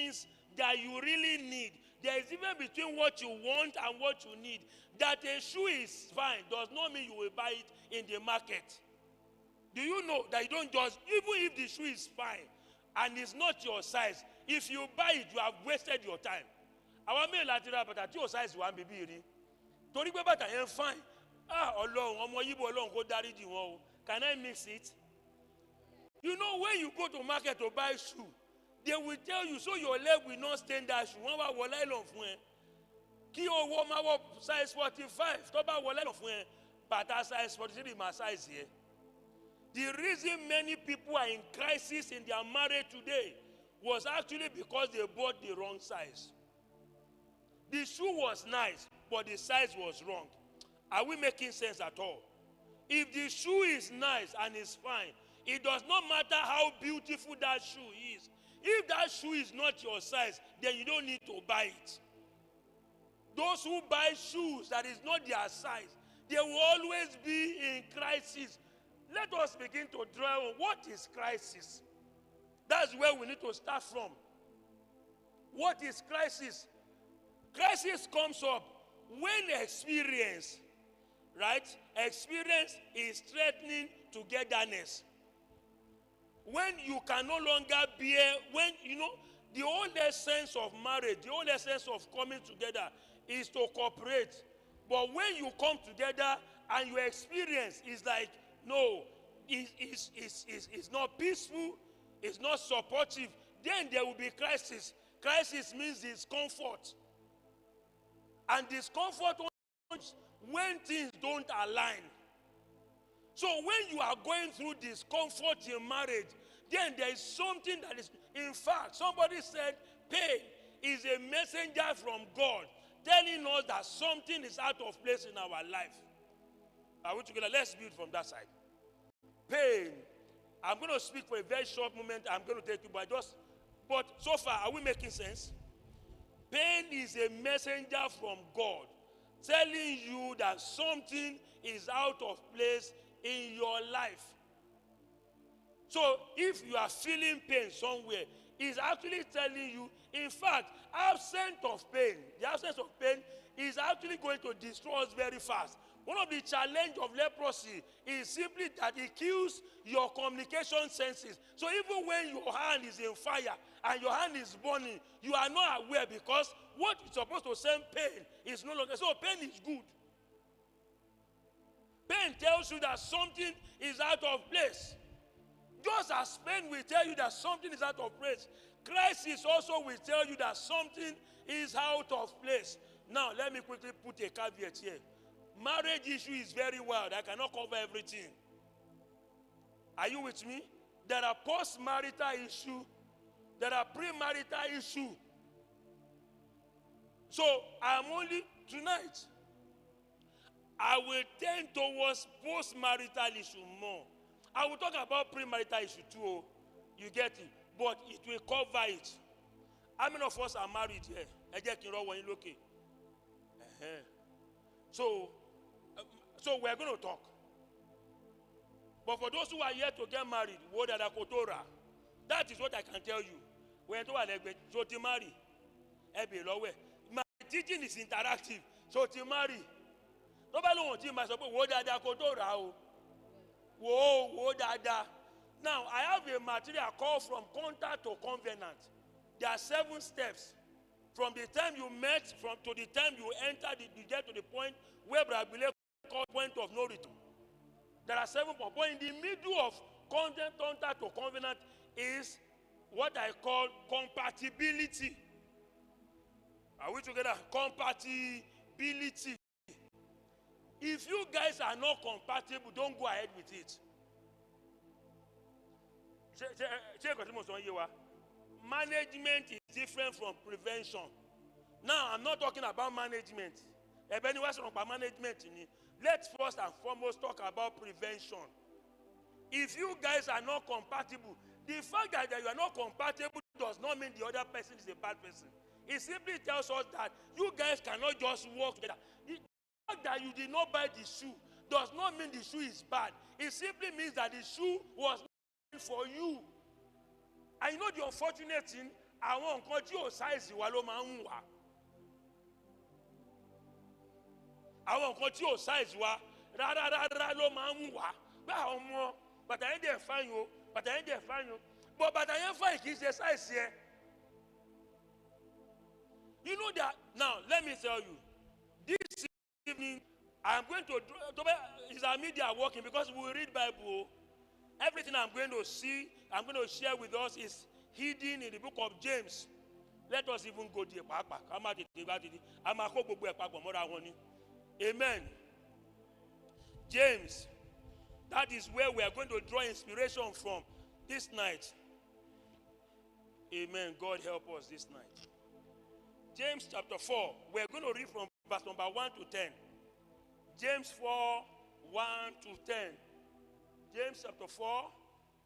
things that you really need. There is even between what you want and what you need. That a shoe is fine does not mean you will buy it in the market. Do you know that you don't just, even if the shoe is fine and it's not your size, if you buy it, you have wasted your time. Our main lateral, but at your size, one baby. Don't you but I am fine. Can I mix it? You know, when you go to market to buy shoe, they will tell you so your leg will not stain that shoe. One will lie long for Ki o wo ma wo size 45. To ba wo lie long for but size 43 my size here. The reason many people are in crisis in their marriage today was actually because they bought the wrong size. The shoe was nice, but the size was wrong. Are we making sense at all? If the shoe is nice and is fine, it does not matter how beautiful that shoe is. If that shoe is not your size, then you don't need to buy it. Those who buy shoes that is not their size, they will always be in crisis. Let us begin to draw on what is crisis. That's where we need to start from. What is crisis? Crisis comes up when experience, right? Experience is threatening togetherness. When you can no longer bear, when, you know, the only sense of marriage, the only sense of coming together is to cooperate. But when you come together and your experience is like, no, it's not peaceful, it's not supportive, then there will be crisis. Crisis means discomfort. And discomfort when things don't align. So when you are going through discomfort in marriage, then there is something that is, in fact, somebody said pain is a messenger from God telling us that something is out of place in our life. Are we together? Let's build from that side. Pain. I'm going to speak for a very short moment. I'm going to take you by but so far, are we making sense? Pain is a messenger from God telling you that something is out of place in your life. So if you are feeling pain somewhere, it's actually telling you, in fact, absence of pain, the absence of pain is actually going to destroy us very fast. One of the challenges of leprosy is simply that it kills your communication senses. So even when your hand is in fire and your hand is burning, you are not aware because what is supposed to send pain is no longer. So pain is good. Pain tells you that something is out of place. Just as pain will tell you that something is out of place, crisis also will tell you that something is out of place. Now, let me quickly put a caveat here. Marriage issue is very wild. I cannot cover everything. Are you with me? There are post-marital issue. There are pre-marital issue. So, I'm only, tonight, I will tend towards post-marital issue more. I will talk about pre-marital issue too. You get it? But it will cover it. How many of us are married here? So we're going to talk. But for those who are yet to get married, that is what I can tell you. When you marry, my teaching is interactive. So to marry, now I have a material called from contact to covenant. There are 7 steps. From the time you met, to the time you enter, you get to the point where Brabile called point of no return. There are 7 points. But in the middle of contact to covenant is what I call compatibility. Are we together? Compatibility. If you guys are not compatible, don't go ahead with it. Management is different from prevention. Now, I'm not talking about management. Let's first and foremost talk about prevention. If you guys are not compatible, the fact that you are not compatible does not mean the other person is a bad person. It simply tells us that you guys cannot just work together. The fact that you did not buy the shoe does not mean the shoe is bad. It simply means that the shoe was not for you. And you know the unfortunate thing, àwọn nǹkan tí ò size wa ló máa ń wà. Àwọn nǹkan tí ò size wa rárá ló máa ń wà. Bá àwọn ọmọ bàtà yẹn dẹ̀ fine o, bàtà yẹn dẹ̀ fine o. But bàtà yẹn fine kì í ṣe size yẹn. You know that now. Let me tell you, this evening I'm going to is our media working, because we read Bible. Everything I'm going to share with us is hidden in the book of James. Let us even go there. Amen. James. That is where we are going to draw inspiration from this night. Amen. God help us this night. James chapter 4. We're going to read from verse number 1 to 10. James 4, 1 to 10. James chapter 4,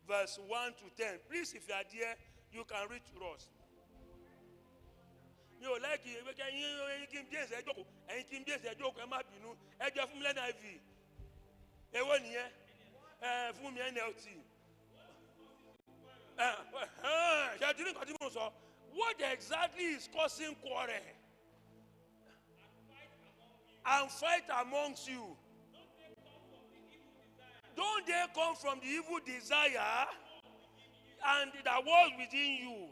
verse 1 to 10. Please, if you are there, you can read to us. You like it, King James, and King James, I joke, I'm happy, I just from NIV. A 1 year, for me, NLT. What exactly is causing quarrel and fight amongst you? Don't they come from the evil desire and that was within you?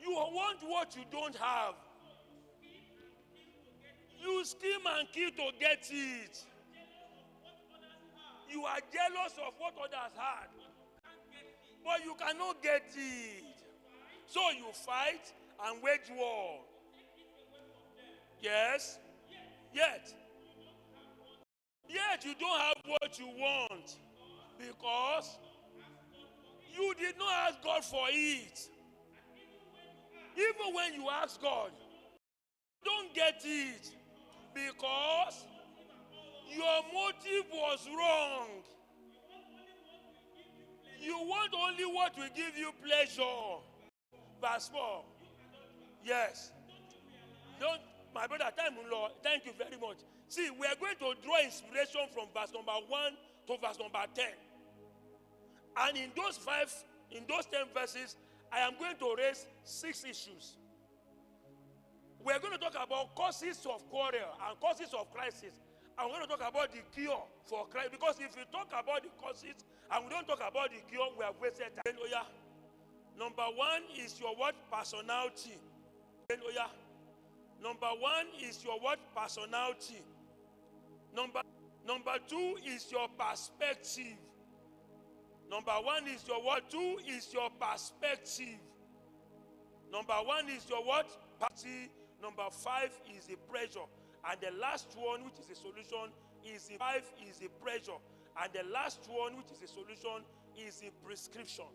You want what you don't have. You scheme and kill to get it. You are jealous of what others had, but you cannot get it. So you fight and wage war. Yes. Yet you don't have what you want because you did not ask God for it. Even when you ask God, you don't get it because your motive was wrong. You want only what will give you pleasure. Verse 4. Yes. Don't, my brother, Lord, thank you very much. See, we are going to draw inspiration from verse number 1 to verse number 10. And in those 10 verses, I am going to raise 6 issues. We are going to talk about causes of quarrel and causes of crisis. I'm going to talk about the cure for crisis. Because if we talk about the causes and we don't talk about the cure, we have wasted time. Oh yeah. Number 1 is your what? Personality. Oh yeah. Number 1 is your what? Personality. Number 2 is your perspective. Number 1 is your what? 2 is your perspective. Number 1 is your what? Party. Number 5 is the pressure. And the last one, which is a solution, is the 5 is the pressure. And the last one, which is a solution, is the prescription.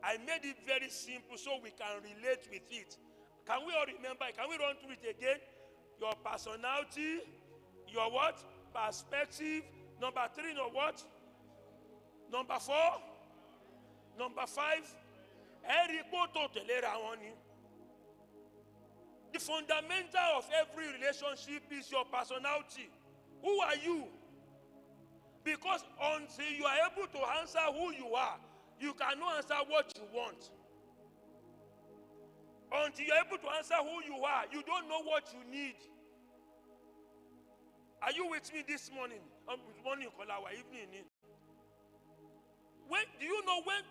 I made it very simple so we can relate with it. Can we all remember? Can we run through it again? Your personality, your what? Perspective. Number 3, your what? Number 4. Number 5. The fundamental of every relationship is your personality. Who are you? Because until you are able to answer who you are, you cannot answer what you want. Until you're able to answer who you are, you don't know what you need. Are you with me this morning? Morning, evening. When do you know when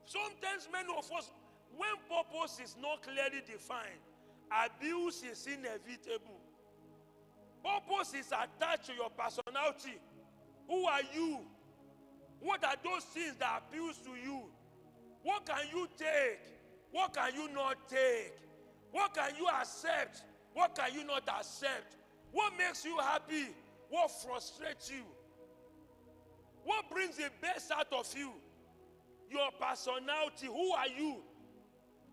sometimes many of us, when purpose is not clearly defined, abuse is inevitable. Purpose is attached to your personality. Who are you? What are those things that appeal to you? What can you take? What can you not take? What can you accept? What can you not accept? What makes you happy? What frustrates you? What brings the best out of you? Your personality. Who are you?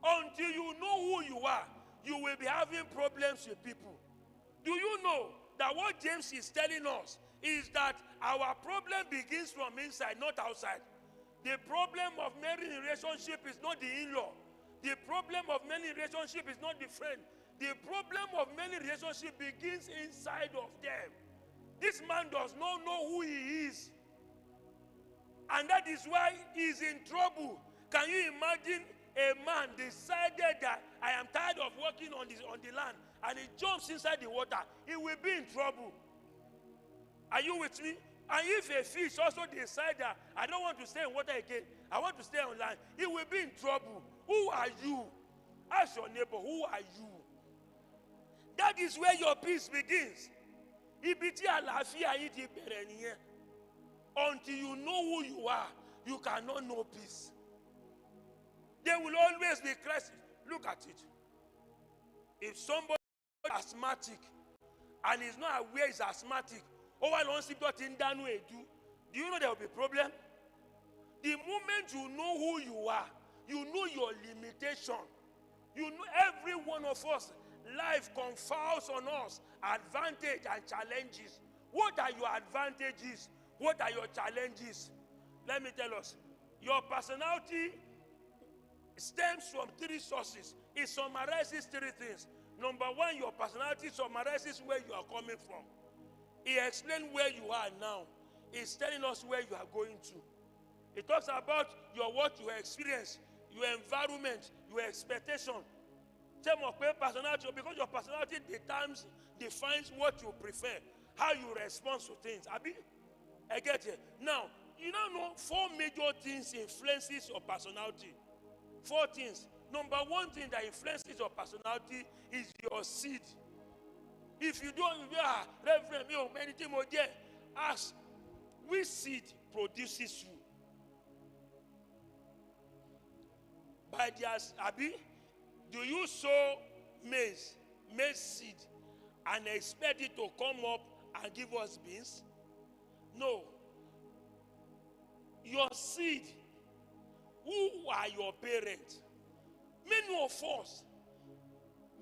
Until you know who you are, you will be having problems with people. Do you know that what James is telling us is that our problem begins from inside, not outside? The problem of many relationship is not the in-law. The problem of many relationship is not the friend. The problem of many relationship begins inside of them. This man does not know who he is. And that is why he's in trouble. Can you imagine a man decided that I am tired of working on the land and he jumps inside the water? He will be in trouble. Are you with me? And if a fish also decides that I don't want to stay in water again, I want to stay on land, he will be in trouble. Who are you? Ask your neighbor, who are you? That is where your peace begins. Until you know who you are, you cannot know peace. There will always be crisis. Look at it. If somebody is asthmatic and is not aware he's asthmatic, do you know there will be a problem? The moment you know who you are, you know your limitation. You know every one of us, life confers on us advantage and challenges. What are your advantages? What are your challenges? Let me tell us. Your personality stems from three sources. It summarizes three things. Number one, your personality summarizes where you are coming from. It explains where you are now. It's telling us where you are going to. It talks about what you experience, your environment, your expectation. Personality, because your personality defines what you prefer, how you respond to things. I get it. Now, you know 4 major things influences your personality. 4 things. Number one thing that influences your personality is your seed. If you don't, Reverend, anything more there, ask, which seed produces you? By their, do you sow maize seed, and expect it to come up and give us beans? No. Your seed. Who are your parents? Many of us,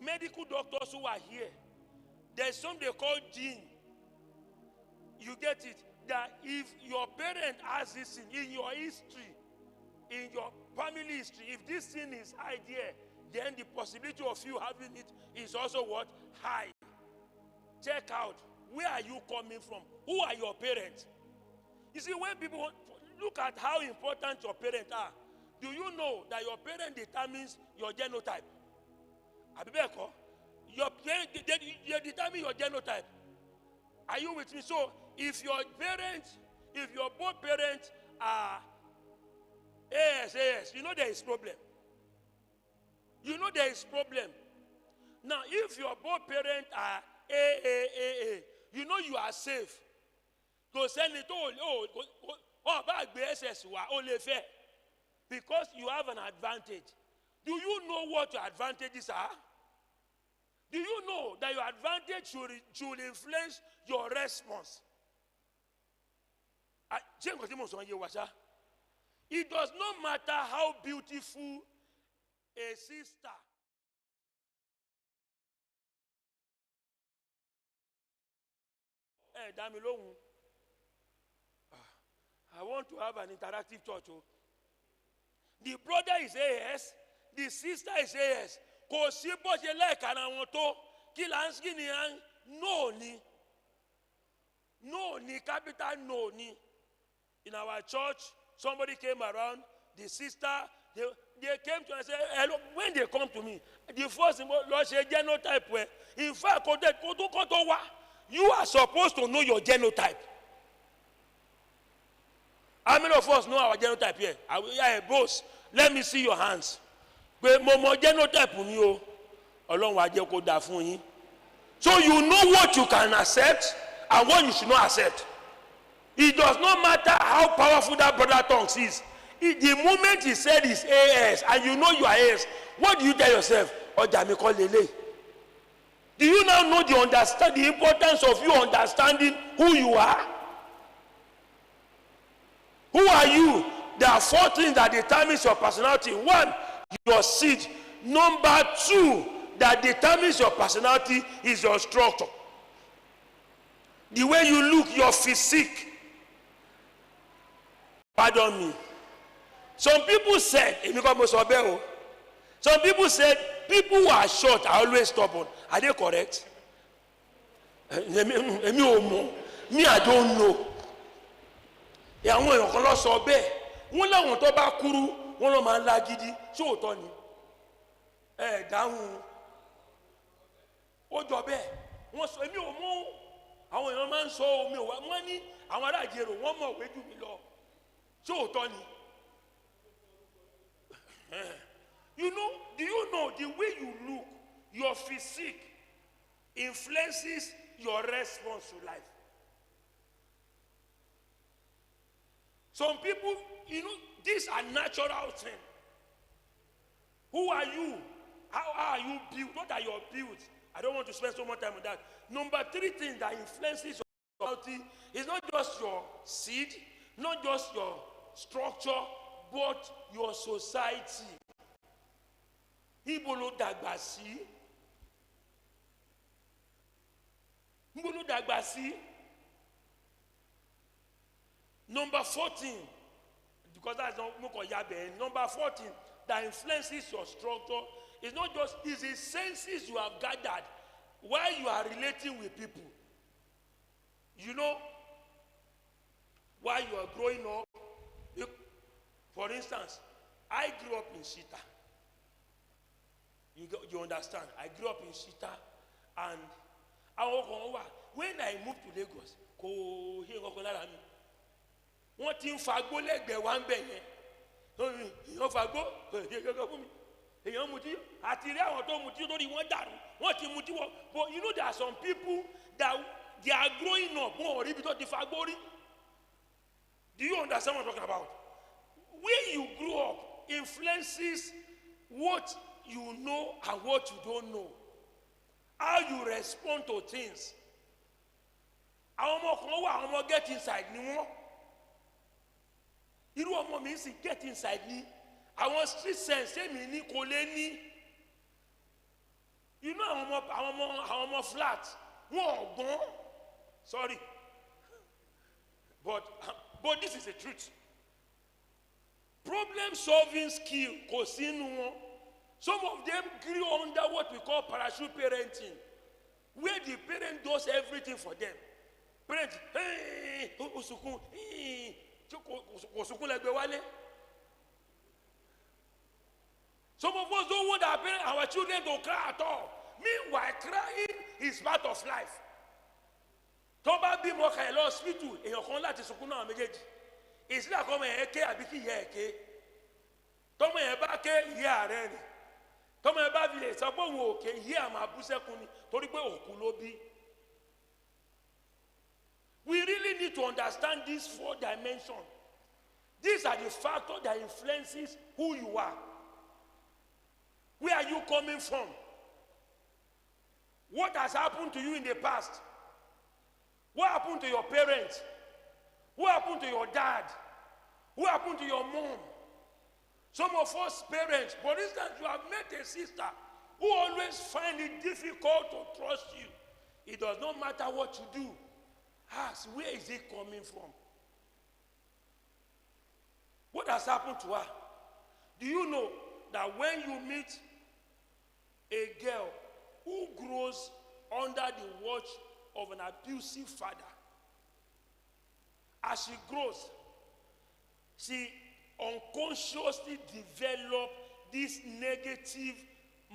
medical doctors who are here, there's something they call gene. You get it? That if your parent has this thing in your history, in your family history, if this thing is high there, then the possibility of you having it is also what? High. Check out, where are you coming from? Who are your parents? You see, when people look at how important your parents are, do you know that your parent determines your genotype? Your parent, they determine your genotype. Are you with me? So, if your both parents are AS, you know there is problem. You know there is problem. Now, if your both parents are AAAA, you know you are safe. Go send it because you have an advantage. Do you know what your advantages are? Do you know that your advantage should influence your response? It does not matter how beautiful a sister. I want to have an interactive church. The brother is AS, the sister is AS. No ni capital no ni. In our church, somebody came around, the sister, they came to us and said, hello. When they come to me, the first thing, Lord, say genotype. In fact, you are supposed to know your genotype. How many of us know our genotype here? We are a boss. Let me see your hands. So you know what you can accept and what you should not accept. It does not matter how powerful that brother tongues is. The moment he said he's AS and you know you are AS, what do you tell yourself? Do you now know the importance of you understanding who you are? Who are you? There are 4 things that determines your personality. 1, your seed. Number 2, that determines your personality is your structure. The way you look, your physique. Pardon me. Some people said, people who are short are always stubborn. Are they correct? Me, I don't know. wọ́n lọ máa ń lágídí ṣé òótọ́ ni ẹ dáhùn ó jọ bẹ́ẹ̀ wọ́n sọ èmi ò mú àwọn èèyàn máa ń sọ omi ò wá wọ́n ní àwọn ará Ìjẹ̀rò wọ́n mọ̀ òwe jù mí lọ ṣé òótọ́ ni do you know the way you look, your physique influences your response to life. Some people, these are natural things. Who are you? How are you built? What are your builds? I don't want to spend so much time on that. Number 3 thing that influences your personality is not just your seed, not just your structure, but your society. Ibo ló dàgbà sí? Ibo ló dàgbà sí? Number 14, because that's not Mukoyabe. Number 14, that influences your structure is not just is the senses you have gathered while you are relating with people. While you are growing up, for instance, I grew up in Shita. You understand? I grew up in Shita, and when I moved to Lagos, wọ́n ti ń fagbó lẹ́gbẹ̀ẹ́ wa ń bẹ̀ yẹn èèyàn fagbó èèyàn mutí àti rí àwọn tó mutí lórí wọn dàrú wọ́n ti mutí wọ́n but there are some people that they are growing up wọn ò rí ibi tó ti fagbó rí. Do you understand what I'm talking about? Where you grew up influences what you know and what you don't know, how you respond to things. Àwọn ọmọ kan wà àwọn ọmọ get inside ni wọ́n. Irú ọmọ mi sì get inside ni àwọn street sense èmi ní kò lè ní. Àwọn ọmọ flat wọn ọgbọ́n sorry but this is the truth. Problem solving skill kò sínú wọn. Some of them grew under what we call parachute parenting, where the parent does everything for them. Parent, some of us don't want our children to cry at all. Meanwhile, crying is part of life. Toba bí mo kà lọ hospital, èèyàn kan láti sunkún náà méjèèjì. Ìsìlẹ̀ àkọ́mọ yẹn ké àbí kí ìyá ẹ̀ ké. Tọ́mọ yẹn bá ké ìyá rẹ̀ ni. Tọ́mọ yẹn bá fi lè sọ pé òun ò ké ìyá àmọ́ abúsẹ́kùn ni torí pé òkú ló bí. We really need to understand these 4 dimensions. These are the factors that influences who you are. Where are you coming from? What has happened to you in the past? What happened to your parents? What happened to your dad? What happened to your mom? Some of us parents, for instance, you have met a sister who always find it difficult to trust you. It does not matter what you do. Ask, where is it coming from? What has happened to her? Do you know that when you meet a girl who grows under the watch of an abusive father, as she grows, she unconsciously develops this negative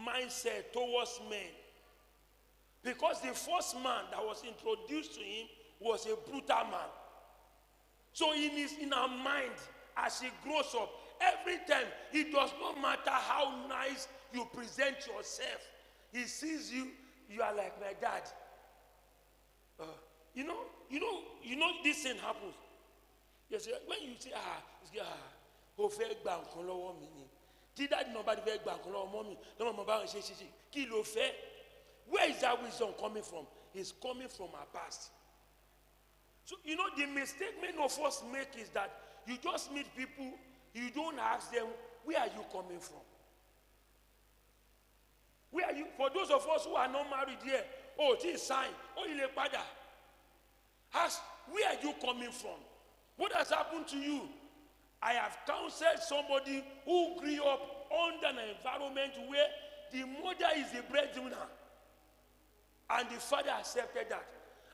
mindset towards men? Because the first man that was introduced to him was a brutal man. So in her mind, as she grows up, every time, it does not matter how nice you present yourself. He sees you, you are like my dad. This thing happens. Yes, when you say, ó fẹ́ gba nǹkan lọ́wọ́ mi ni. Tí dáàdì náà bá ti fẹ́ gba nǹkan lọ́wọ́ mọ́ mi, lọ́mọ ọmọ bá ń ṣe kí ló fẹ́? Where is that wisdom coming from? It's coming from our past. So, the mistake many of us make is that you just meet people, you don't ask them, where are you coming from? Where are you? For those of us who are not married here, it's sign, you lè padà. Ask, where are you coming from? What has happened to you? I have counseled somebody who grew up under an environment where the mother is the breadwinner and the father accepted that.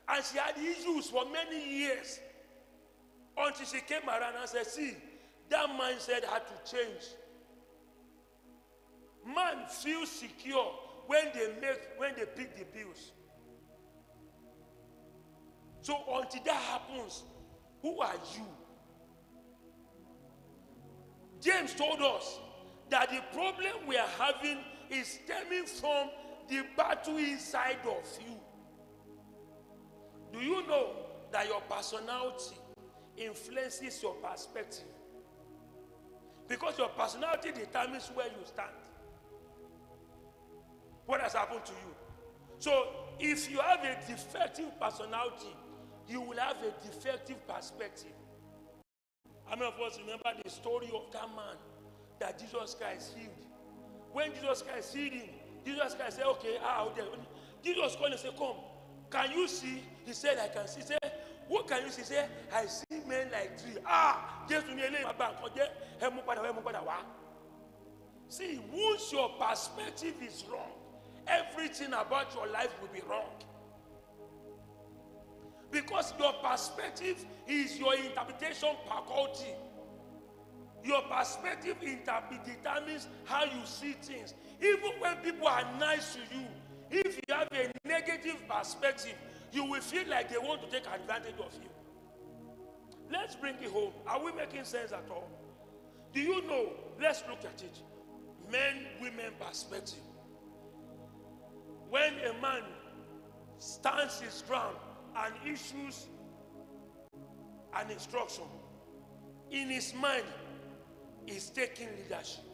And she had issues for many years until she came around and said, see, that mindset had to change. feel secure when they pick the bills. So until that happens, who are you? James told us that the problem we are having is stemming from the battle inside of you. Do you know that your personality influences your perspective? Because your personality determines where you stand. What has happened to you? So if you have a defective personality, you will have a defective perspective. How many of us remember the story of that man that Jesus Christ healed? When Jesus Christ healed him, Jesus Christ said, okay, Jesus called and said, come, can you see? He said, I can see. He said, what can you see? He said, I see men like trees. See, once your perspective is wrong, everything about your life will be wrong. Because your perspective is your interpretation faculty. Your perspective determines how you see things. Even when people are nice to you, if you have a negative perspective, you will feel like they want to take advantage of you. Let's bring it home. Are we making sense at all? Do you know? Let's look at it. Men, women perspective. When a man stands his ground and issues an instruction, in his mind, he's taking leadership.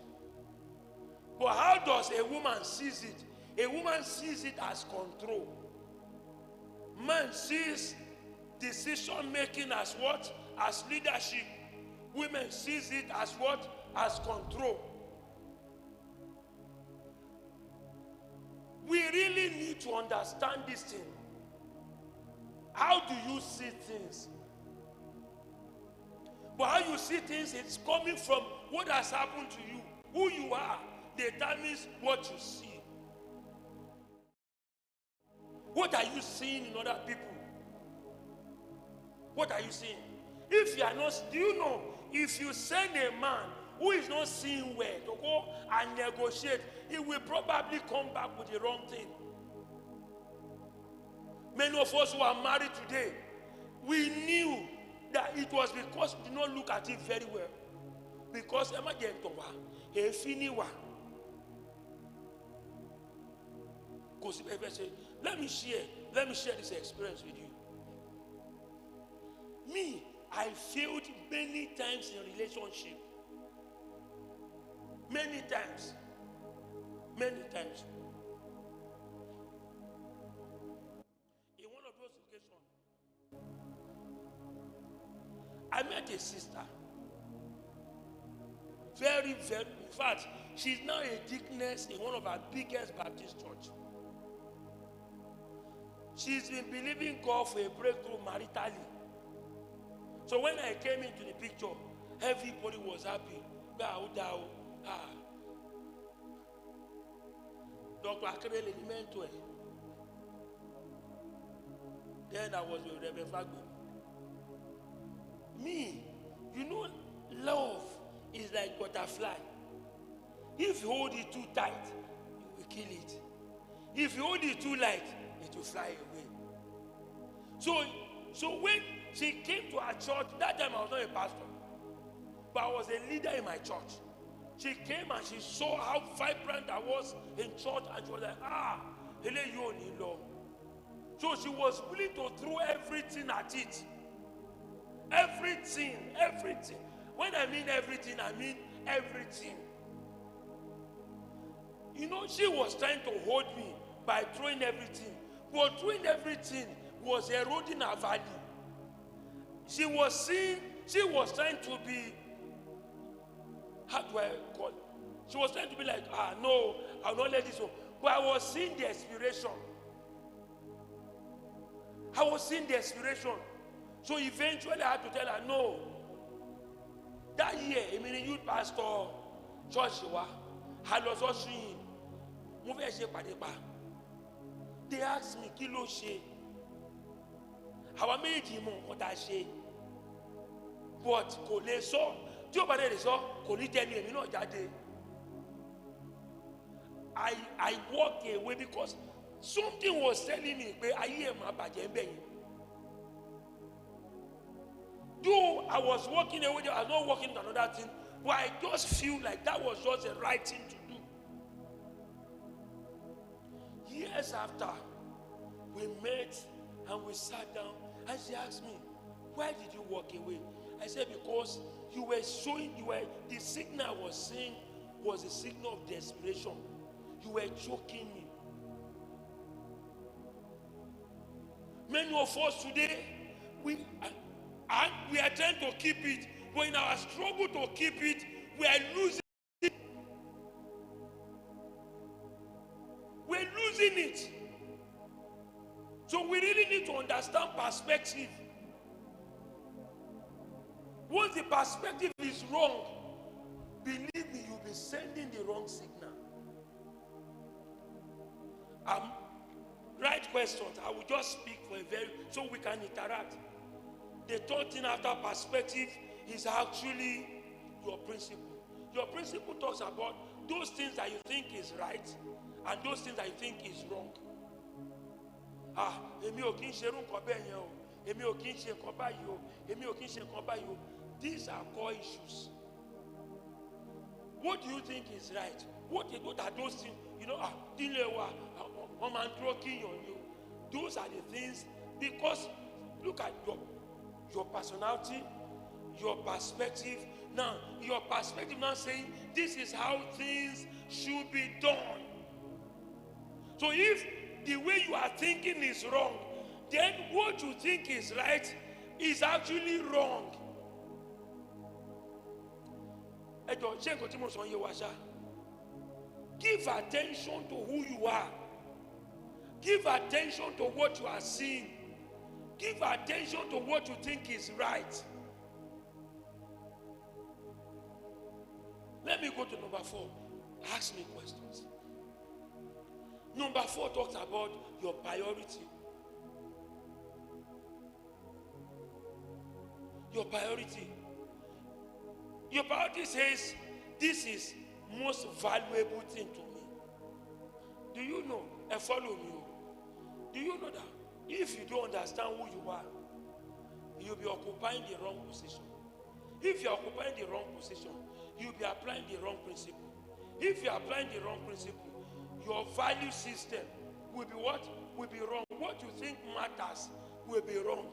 But how does a woman sees it? A woman sees it as control. Man sees decision making as what? As leadership. Women sees it as what? As control. We really need to understand this thing. How do you see things? But how you see things, it's coming from what has happened to you. Who you are determines what you see. What are you seeing in other people? What are you seeing? If you are not, do you know, if you send a man who is not seeing well to go and negotiate, he will probably come back with the wrong thing. Many of us who are married today, we knew that it was because we did not look at it very well. Because let me share this experience with you. Me, I failed many times in relationship. Many times. Many times. In one of those occasions, I met a sister. Very, very, in fact, she's now a deaconess in one of our biggest Baptist church. She's been believing God for a breakthrough maritally. So when I came into the picture, everybody was happy. Dr. Akerele mentor. Then I was with Reverend Fagbe. Me, you know, love is like butterfly. If you hold it too tight, you will kill it. If you hold it too light, it will fly away. So when she came to our church, that time I was not a pastor, but I was a leader in my church. She came and she saw how vibrant I was in church, and she was like, so she was willing to throw everything at it. Everything. When I mean everything, I mean everything. You know, she was trying to hold me by throwing everything. But throwing everything was eroding her value. She was trying to be, how do I call it? She was trying to be like, no, I'll not let this go. But I was seeing the aspiration. So eventually I had to tell her, no. That year, I mean, youth pastor, Joshua, I was also they asked me, kilo she. How I made him what I say. But kò lè sọ, tí ó bá dé lè sọ, kò ní tell me, you know that day. I walked away because something was telling me, I hear my bad. Though I was walking away, I was not walking to another thing, but I just feel like that was just the right thing to do. Years after, we met and we sat down, and she asked me, why did you walk away? I said, because you were showing, the signal I was saying was a signal of desperation. You were choking me. Many of us today, we are trying to keep it, but in our struggle to keep it, we are losing it. We're losing it. So we really need to understand perspective. Once the perspective is wrong, believe me, you'll be sending the wrong signal. Right questions. I will just speak for so we can interact. The third thing after perspective is actually your principle. Your principle talks about those things that you think is right and those things that you think is wrong. These are core issues. What do you think is right? What are those things? Those are the things, because look at your personality, your perspective. Now, your perspective now saying this is how things should be done. So if the way you are thinking is wrong, then what you think is right is actually wrong. Give attention to who you are. Give attention to what you are seeing. Give attention to what you think is right. Let me go to number 4. Ask me questions. Number 4 talks about your priority. Your priority. Your priority says, this is most valuable thing to me. Do you know? And follow me. Do you know that if you don't understand who you are, you'll be occupying the wrong position. If you're occupying the wrong position, you'll be applying the wrong principle. If you're applying the wrong principle, your value system will be what? Will be wrong. What you think matters will be wrong.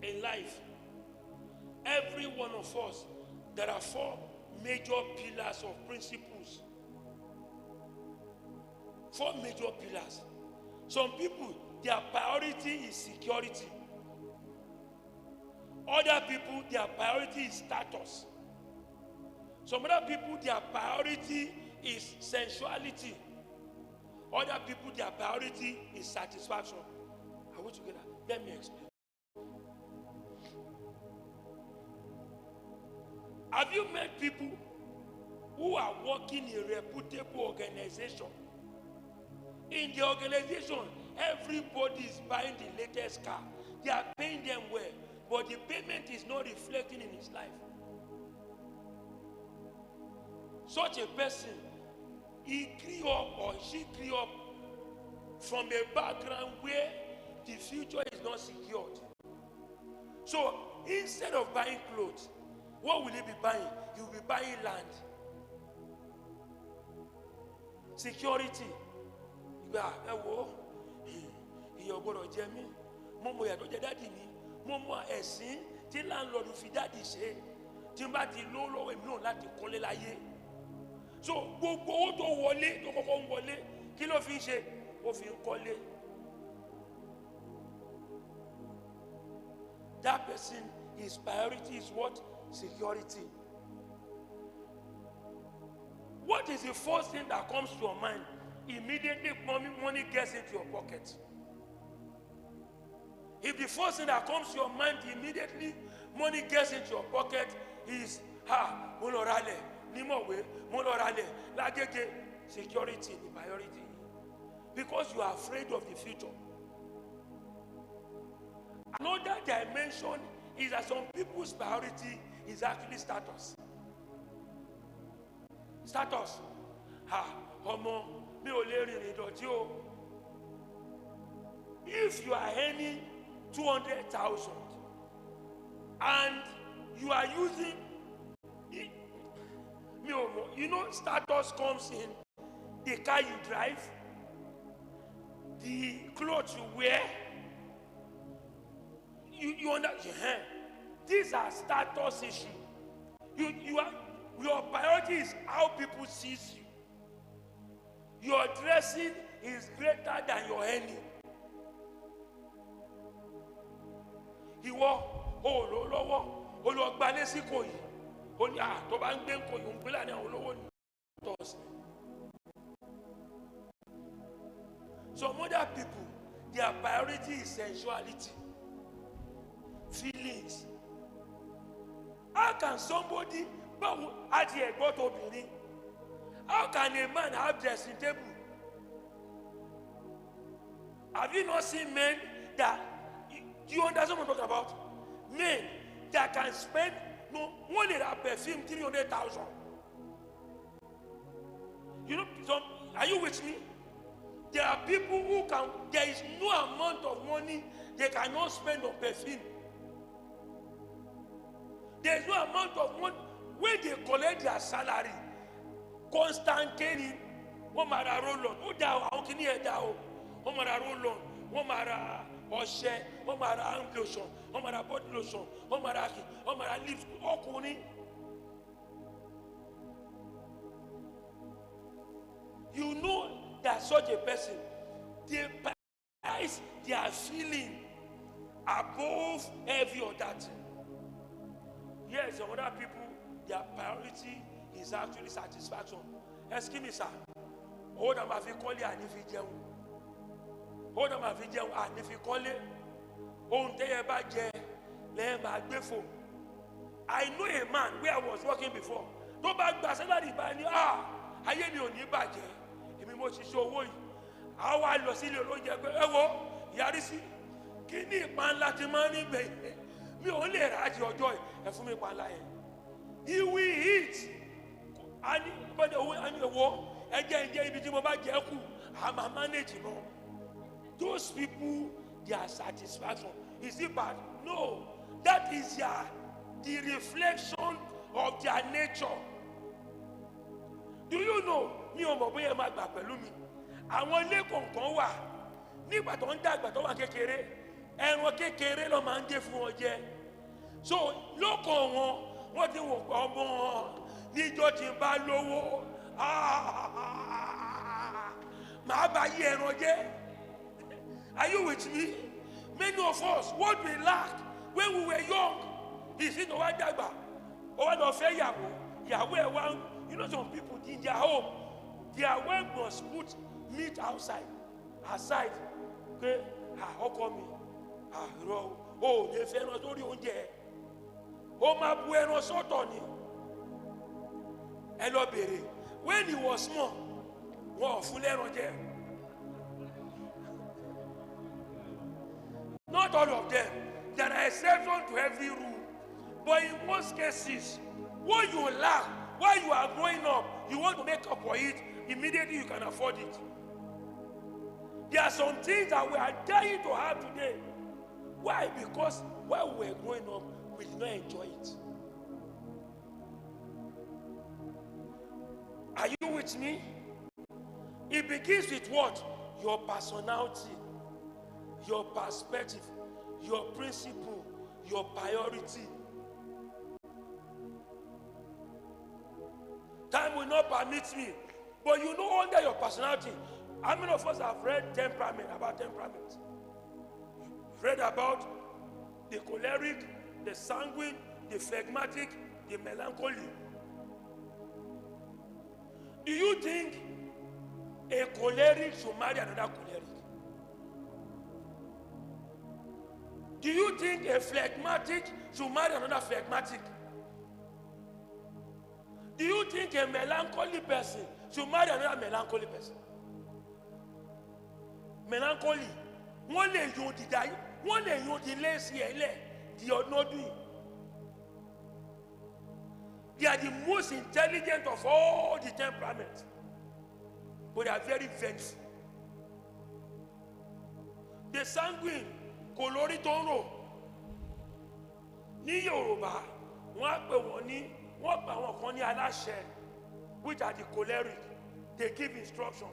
In life, every one of us, there are 4 major pillars of principles. 4 major pillars. Some people, their priority is security. Other people, their priority is status. Some other people, their priority is sensuality. Other people, their priority is satisfaction. Are we together? Let me explain. Have you met people who are working in a reputable organization? In the organization, everybody is buying the latest car. They are paying them well, but the payment is not reflecting in his life. Such a person, he grew up or she grew up from a background where the future is not secured. So instead of buying clothes, what will he be buying? He will be buying land. Security. So gbogbo owó tó wọlé tó kọ́kọ́ ń wọlé kí ló fi ń ṣe? Ó fi ń kọ́lé. That person, his priority is what? Security. What is the first thing that comes to your mind? Immediately money gets into your pocket. If the first thing that comes to your mind immediately money gets into your pocket is monorale, nimowe, monorale, lagege, security, the priority. Because you are afraid of the future. Another dimension is that some people's priority is actually status. Status. Ọmọ mi ò lè rìnrìn ìdọ̀tí o. If you are earning 200,000 and you are using, you know, status comes in the car you drive, the clothes you wear. You understand? These are status issues. Your priority is how people see you. Your dressing is greater than your earning. Ìwọ ò lọ lọ́wọ́ ó lọ gbalé sí Ìkòyí ó ní tó bá ń gbé Ìkòyí ń gbé láàrin àwọn olówó ní tọ́sí. Some other people, their priority is sensuality, feelings. How can somebody, how can a man have dressing table? Have you not seen men that, do you understand what I'm talking about? Men that can spend one little perfume 300,000. You know, are you with me? There are people who can, there is no amount of money they cannot spend on perfume. There is no amount of money when they collect their salary. Constantly, one mara roll on, who down, how can you hear down? One mara roll on, one mara oshe, one mara hand lotion, one mara body lotion, one mara lips, all kuni. You know that such a person, they price their feeling above every other thing. Yes, some other people, their priority is actually satisfaction. Excuse me, sir. Hold on, my call it and if you jẹun. Hold on, my video and if you call it, on day about jẹ, I know a man where I was working before. Go back to salary by I hear you on your budget. How I lost it, Yarisi, Kini man Latimani, me only at your joy, and for me, he will eat. And but the war, again, I'm a manageable. Those people, their satisfaction. Is it bad? No. That is the reflection of their nature. Do you know? Mi ò mọ̀ bóyá máa gbà pẹ̀lú mi. Àwọn ilé kọ̀ọ̀kan wà nígbà tó ń dàgbà tó wà kékeré, ẹran kékeré ló máa ń gé fún wọn jẹ. So lọ́kàn wọ́n ti wò pé ọmọ níjọ́ tí ń bá lówó, màá bá yí ẹran jẹ. Are you with me? Many of us, what we lacked when we were young is in our dagba. Or no fair Yahweh, you know, some people in their home, their wife must put meat aside. Okay? How come me? Oh, they fair not only on there. Oh, my bueno sotoni. Hello, baby. When he was small, full on there. Not all of them. There are exceptions to every rule. But in most cases, what you lack, while you are growing up, you want to make up for it, immediately you can afford it. There are some things that we are dying to have today. Why? Because while we were growing up, we did not enjoy it. Are you with me? It begins with what? Your personality, your perspective, your principle, your priority. Time will not permit me, but you know under your personality. How many of us have read temperament, about temperament? You've read about the choleric, the sanguine, the phlegmatic, the melancholy. Do you think a choleric should marry another choleric? Do you think a phlegmatic should marry another phlegmatic? Do you think a melancholy person should marry another melancholy person? Melancholy. One day you die, one day you delay the They are the most intelligent of all the temperaments. But they are very vengeful. The sanguine, kolori tono. Ní Yorùbá, wọ́n pè wọ́n kan ní aláṣẹ, which are the choleric. They give instruction.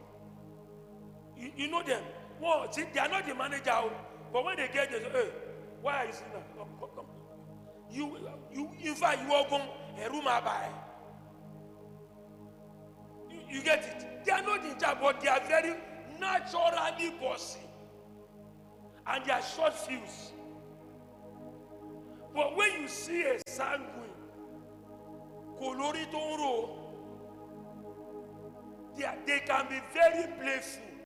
You know them. Well, see, they are not the manager, but when they get there, they say, hey, why are you sitting there? Come. You, in fact, you are going a room by. You get it? They are not in charge, but they are very naturally bossy. And they are short fuse. But when you see a sanguine, kolori tonro, they can be very playful.